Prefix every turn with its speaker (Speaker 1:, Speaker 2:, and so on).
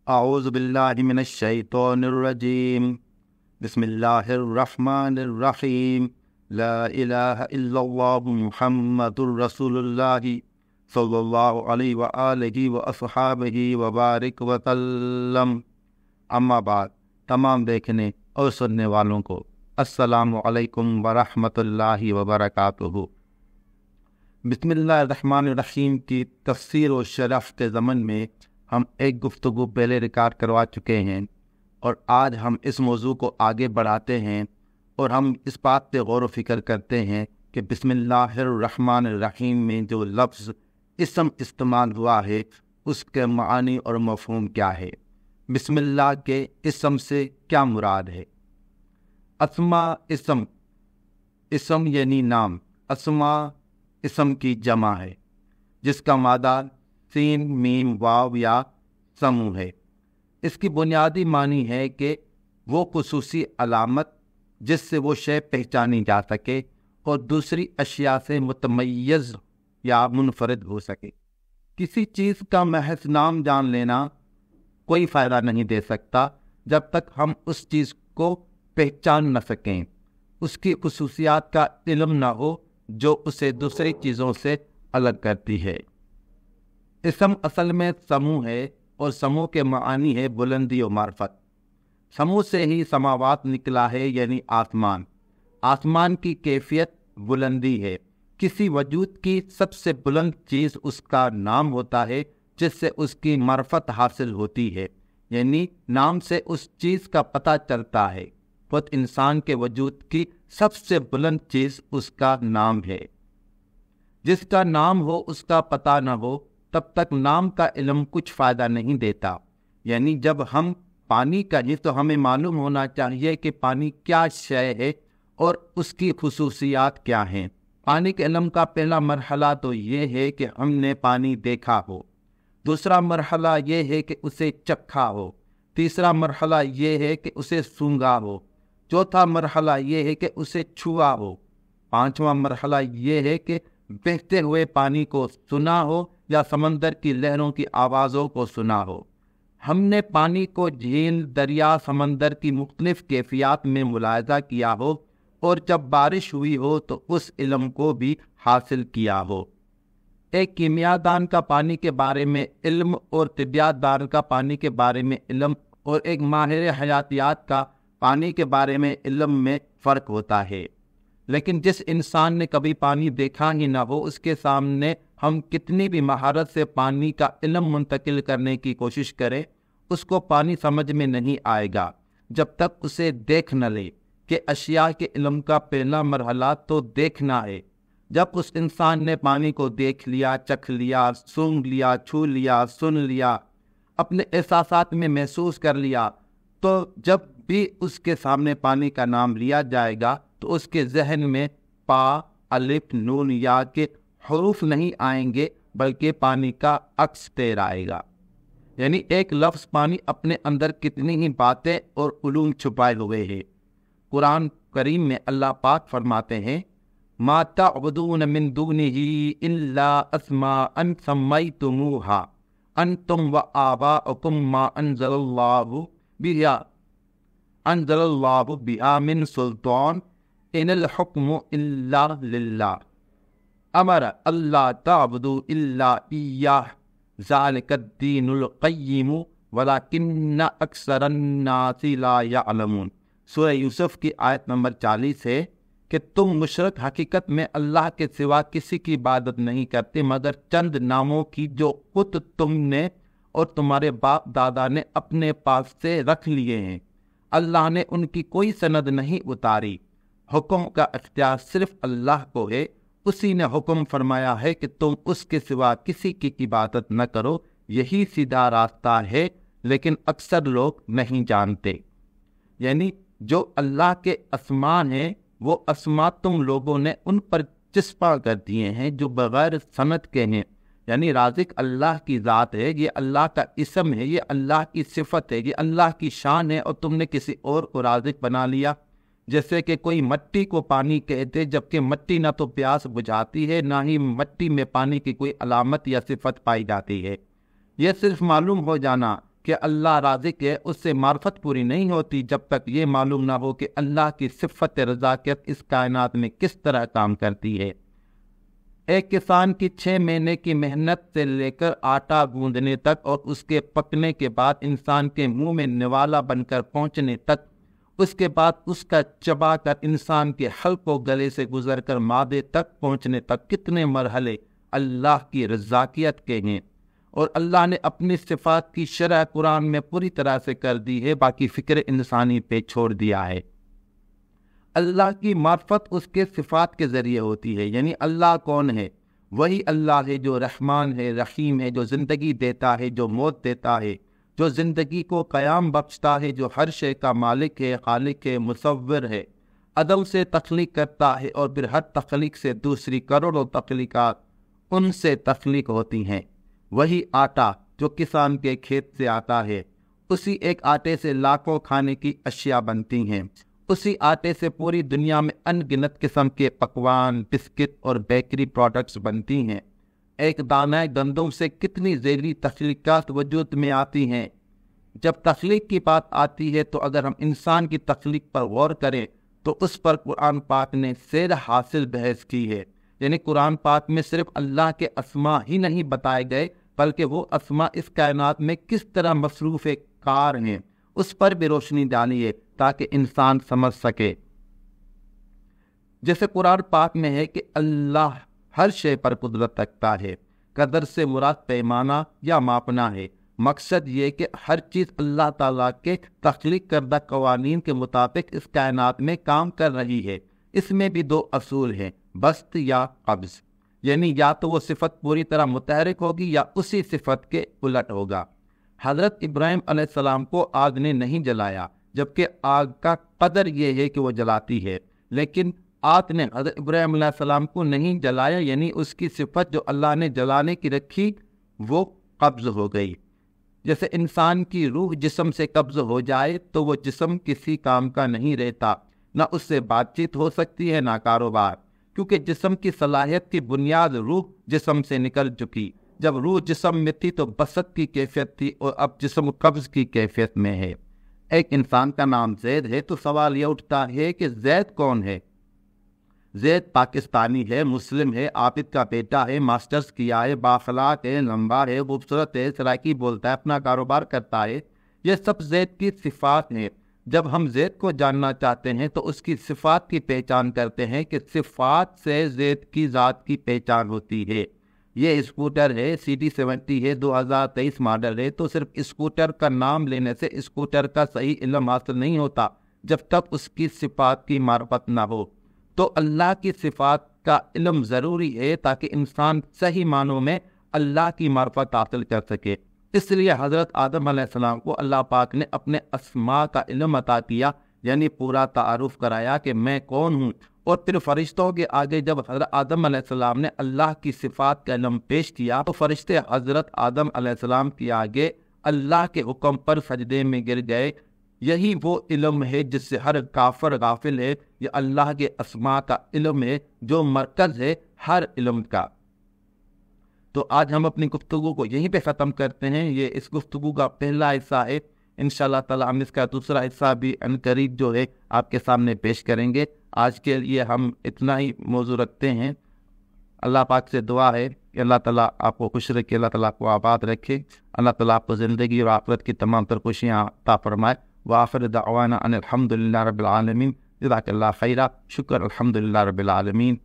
Speaker 1: اعوذ باللہ من الشیطان الرجیم بسم اللہ الرحمن الرحیم لا الہ الا اللہ محمد الرسول اللہ صلی اللہ علیہ وآلہ واصحابہ وبارک وسلم۔ اما بعد، تمام دیکھنے اور سننے والوں کو السلام علیکم ورحمۃ اللہ وبرکاتہ۔ بسم اللہ الرحمن الرحیم کی تفسیر و شرح کے ضمن میں ہم ایک گفتگو پہلے ریکارڈ کروا چکے ہیں، اور آج ہم اس موضوع کو آگے بڑھاتے ہیں اور ہم اس بات پہ غور و فکر کرتے ہیں کہ بسم اللہ الرحمن الرحیم میں جو لفظ اسم استعمال ہوا ہے اس کے معنی اور مفہوم کیا ہے، بسم اللہ کے اسم سے کیا مراد ہے۔ اسما اسم یعنی نام، اسما اسم کی جمع ہے جس کا مادہ سین میم واو یا سمو ہے۔ اس کی بنیادی معنی ہے کہ وہ خصوصی علامت جس سے وہ شے پہچانی جا سکے اور دوسری اشیاء سے متمیز یا منفرد ہو سکے۔ کسی چیز کا محض نام جان لینا کوئی فائدہ نہیں دے سکتا جب تک ہم اس چیز کو پہچان نہ سکیں، اس کی خصوصیات کا علم نہ ہو جو اسے دوسری چیزوں سے الگ کرتی ہے۔ اسم اصل میں سمو ہے، اور سمو کے معنی ہے بلندی و معرفت۔ سمو سے ہی سماوات نکلا ہے، یعنی آسمان۔ آسمان کی کیفیت بلندی ہے۔ کسی وجود کی سب سے بلند چیز اس کا نام ہوتا ہے جس سے اس کی معرفت حاصل ہوتی ہے، یعنی نام سے اس چیز کا پتہ چلتا ہے۔ خود انسان کے وجود کی سب سے بلند چیز اس کا نام ہے۔ جس کا نام ہو اس کا پتہ نہ ہو تب تک نام کا علم کچھ فائدہ نہیں دیتا۔ یعنی جب ہم پانی کہیں تو ہمیں معلوم ہونا چاہیے کہ پانی کیا شے ہے اور اس کی خصوصیات کیا ہیں۔ پانی کے علم کا پہلا مرحلہ تو یہ ہے کہ ہم نے پانی دیکھا ہو، دوسرا مرحلہ یہ ہے کہ اسے چکھا ہو، تیسرا مرحلہ یہ ہے کہ اسے سونگھا ہو، چوتھا مرحلہ یہ ہے کہ اسے چھوا ہو، پانچواں مرحلہ یہ ہے کہ بہتے ہوئے پانی کو سنا ہو یا سمندر کی لہروں کی آوازوں کو سنا ہو۔ ہم نے پانی کو جھیل، دریا، سمندر کی مختلف کیفیات میں ملاحظہ کیا ہو، اور جب بارش ہوئی ہو تو اس علم کو بھی حاصل کیا ہو۔ ایک کیمیا دان کا پانی کے بارے میں علم اور طبیعیات دان کا پانی کے بارے میں علم اور ایک ماہر حیاتیات کا پانی کے بارے میں علم میں فرق ہوتا ہے۔ لیکن جس انسان نے کبھی پانی دیکھا ہی نہ ہو، اس کے سامنے ہم کتنی بھی مہارت سے پانی کا علم منتقل کرنے کی کوشش کریں، اس کو پانی سمجھ میں نہیں آئے گا جب تک اسے دیکھ نہ لے، کہ اشیاء کے علم کا پہلا مرحلہ تو دیکھنا ہے۔ جب اس انسان نے پانی کو دیکھ لیا، چکھ لیا، سونگھ لیا، چھو لیا، سن لیا، اپنے احساسات میں محسوس کر لیا، تو جب بھی اس کے سامنے پانی کا نام لیا جائے گا تو اس کے ذہن میں پا، الف، نون، یا کے حروف نہیں آئیں گے، بلکہ پانی کا عکس تیر آئے گا۔ یعنی ایک لفظ پانی اپنے اندر کتنی ہی باتیں اور علوم چھپائے ہوئے ہیں۔ قرآن کریم میں اللہ پاک فرماتے ہیں، ما تعبدون من دونہ الا اسماء سمیتموها انتم وآباؤکم ما انزل اللہ بہا من سلطان ان الحکم الا للہ امر اللہ تعبدوا الا ایاہ ذالک الدین القیم ولکن اکثر الناس لا یعلمون۔ سورہ یوسف کی آیت نمبر 40 ہے کہ تم مشرک حقیقت میں اللہ کے سوا کسی کی عبادت نہیں کرتے مگر چند ناموں کی جو خود تم نے اور تمہارے باپ دادا نے اپنے پاس سے رکھ لیے ہیں۔ اللہ نے ان کی کوئی سند نہیں اتاری۔ حکم کا اختیار صرف اللہ کو ہے۔ اسی نے حکم فرمایا ہے کہ تم اس کے سوا کسی کی عبادت نہ کرو، یہی سیدھا راستہ ہے، لیکن اکثر لوگ نہیں جانتے۔ یعنی جو اللہ کے اسماء ہیں وہ اسماء تم لوگوں نے ان پر چسپاں کر دیے ہیں جو بغیر سند کے ہیں۔ یعنی رازق اللہ کی ذات ہے، یہ اللہ کا اسم ہے، یہ اللہ کی صفت ہے، یہ اللہ کی شان ہے، اور تم نے کسی اور کو رازق بنا لیا۔ جیسے کہ کوئی مٹی کو پانی کہتے، جبکہ مٹی نہ تو پیاس بجھاتی ہے، نہ ہی مٹی میں پانی کی کوئی علامت یا صفت پائی جاتی ہے۔ یہ صرف معلوم ہو جانا کہ اللہ رازق ہے اس سے معرفت پوری نہیں ہوتی جب تک یہ معلوم نہ ہو کہ اللہ کی صفت رزاقیت اس کائنات میں کس طرح کام کرتی ہے۔ ایک کسان کی 6 مہینے کی محنت سے لے کر آٹا گوندنے تک اور اس کے پکنے کے بعد انسان کے منہ میں نوالا بن کر پہنچنے تک، اس کے بعد اس کا چبا کر انسان کے حلق و گلے سے گزر کر معدے تک پہنچنے تک کتنے مرحلے اللہ کی رزاقیت کے ہیں، اور اللہ نے اپنی صفات کی شرح قرآن میں پوری طرح سے کر دی ہے، باقی فکر انسانی پہ چھوڑ دیا ہے۔ اللہ کی معرفت اس کے صفات کے ذریعے ہوتی ہے، یعنی اللہ کون ہے؟ وہی اللہ ہے جو رحمان ہے، رحیم ہے، جو زندگی دیتا ہے، جو موت دیتا ہے، جو زندگی کو قیام بخشتا ہے، جو ہر شے کا مالک ہے، خالق ہے، مصور ہے، عدم سے تخلیق کرتا ہے اور پھر ہر تخلیق سے دوسری کروڑوں تخلیقات ان سے تخلیق ہوتی ہیں۔ وہی آٹا جو کسان کے کھیت سے آتا ہے، اسی ایک آٹے سے لاکھوں کھانے کی اشیاء بنتی ہیں، اسی آٹے سے پوری دنیا میں ان گنت قسم کے پکوان، بسکٹ اور بیکری پروڈکٹس بنتی ہیں۔ ایک دانہ گندم سے کتنی ذیلی تخلیقات وجود میں آتی ہیں۔ جب تخلیق کی بات آتی ہے تو اگر ہم انسان کی تخلیق پر غور کریں تو اس پر قرآن پاک نے سیر حاصل بحث کی ہے، یعنی قرآن پاک میں صرف اللہ کے اسماء ہی نہیں بتائے گئے بلکہ وہ اسماء اس کائنات میں کس طرح مصروف کار ہیں اس پر بھی روشنی ڈالی ہے تاکہ انسان سمجھ سکے۔ جیسے قرآن پاک میں ہے کہ اللہ ہر شے پر قدرت رکھتا ہے، قدر سے مراد پیمانہ یا ماپنا ہے۔ مقصد یہ کہ ہر چیز اللہ تعالیٰ کے تخلیق کردہ قوانین کے مطابق اس کائنات میں کام کر رہی ہے۔ اس میں بھی 2 اصول ہیں، بسط یا قبض، یعنی یا تو وہ صفت پوری طرح متحرک ہوگی یا اسی صفت کے الٹ ہوگا۔ حضرت ابراہیم علیہ السلام کو آگ نے نہیں جلایا، جبکہ آگ کا قدر یہ ہے کہ وہ جلاتی ہے، لیکن آگ نے حضرت ابراہیم علیہ السلام کو نہیں جلایا، یعنی اس کی صفت جو اللہ نے جلانے کی رکھی وہ قبض ہو گئی۔ جیسے انسان کی روح جسم سے قبض ہو جائے تو وہ جسم کسی کام کا نہیں رہتا، نہ اس سے بات چیت ہو سکتی ہے نہ کاروبار، کیونکہ جسم کی صلاحیت کی بنیاد روح جسم سے نکل چکی۔ جب روح جسم میں تھی تو بسط کی کیفیت تھی اور اب جسم قبض کی کیفیت میں ہے۔ ایک انسان کا نام زید ہے تو سوال یہ اٹھتا ہے کہ زید کون ہے؟ زید پاکستانی ہے، مسلم ہے، عابد کا بیٹا ہے، ماسٹرز کیا ہے، بااخلاق ہے، لمبا ہے، خوبصورت ہے، سرائکی بولتا ہے، اپنا کاروبار کرتا ہے، یہ سب زید کی صفات ہیں۔ جب ہم زید کو جاننا چاہتے ہیں تو اس کی صفات کی پہچان کرتے ہیں کہ صفات سے زید کی ذات کی پہچان ہوتی ہے۔ یہ اسکوٹر ہے، CD70 ہے، 2023 ماڈل ہے، تو صرف اسکوٹر کا نام لینے سے اسکوٹر کا صحیح علم حاصل نہیں ہوتا جب تک اس کی صفات کی معرفت نہ ہو۔ تو اللہ کی صفات کا علم ضروری ہے تاکہ انسان صحیح معنوں میں اللہ کی معرفت حاصل کر سکے۔ اس لیے حضرت آدم علیہ السلام کو اللہ پاک نے اپنے اسماء کا علم عطا کیا، یعنی پورا تعارف کرایا کہ میں کون ہوں، اور پھر فرشتوں کے آگے جب حضرت آدم علیہ السلام نے اللہ کی صفات کا علم پیش کیا تو فرشتے حضرت آدم علیہ السلام کے آگے اللہ کے حکم پر سجدے میں گر گئے۔ یہی وہ علم ہے جس سے ہر کافر غافل ہے، یہ اللہ کے اسماء کا علم ہے جو مرکز ہے ہر علم کا۔ تو آج ہم اپنی گفتگو کو یہیں پہ ختم کرتے ہیں۔ یہ اس گفتگو کا پہلا حصہ ہے، انشاءاللہ تعالی ہم اس کا دوسرا حصہ بھی عنقریب جو ہے آپ کے سامنے پیش کریں گے۔ آج کے لیے ہم اتنا ہی موضوع رکھتے ہیں۔ اللہ پاک سے دعا ہے کہ اللہ تعالیٰ آپ کو خوش رکھے، اللہ تعالیٰ آپ کو آباد رکھے، اللہ تعالیٰ آپ کو زندگی اور آخرت کی تمام تر خوشیاں عطا فرمائے۔ وآخر دعوانا ان الحمدللہ رب العالمین۔ جزاک اللہ خیرہ، شکر، الحمدللہ رب العالمین۔